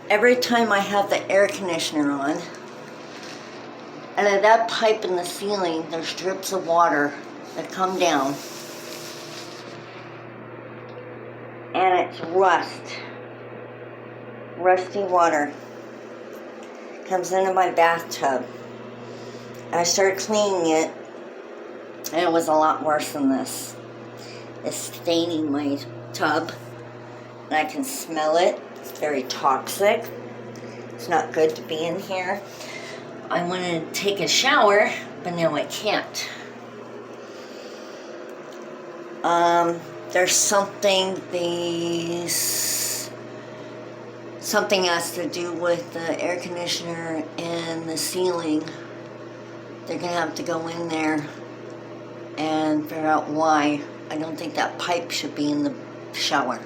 every time I have the air conditioner on, and of that pipe in the ceiling, there's drips of water that come down. And it's rusty water. Comes into my bathtub. I started cleaning it, and it was a lot worse than this. It's staining my tub, and I can smell it. It's very toxic. It's not good to be in here. I want to take a shower, but now I can't. There's something has to do with the air conditioner and the ceiling. They're gonna have to go in there and figure out why. I don't think that pipe should be in the shower.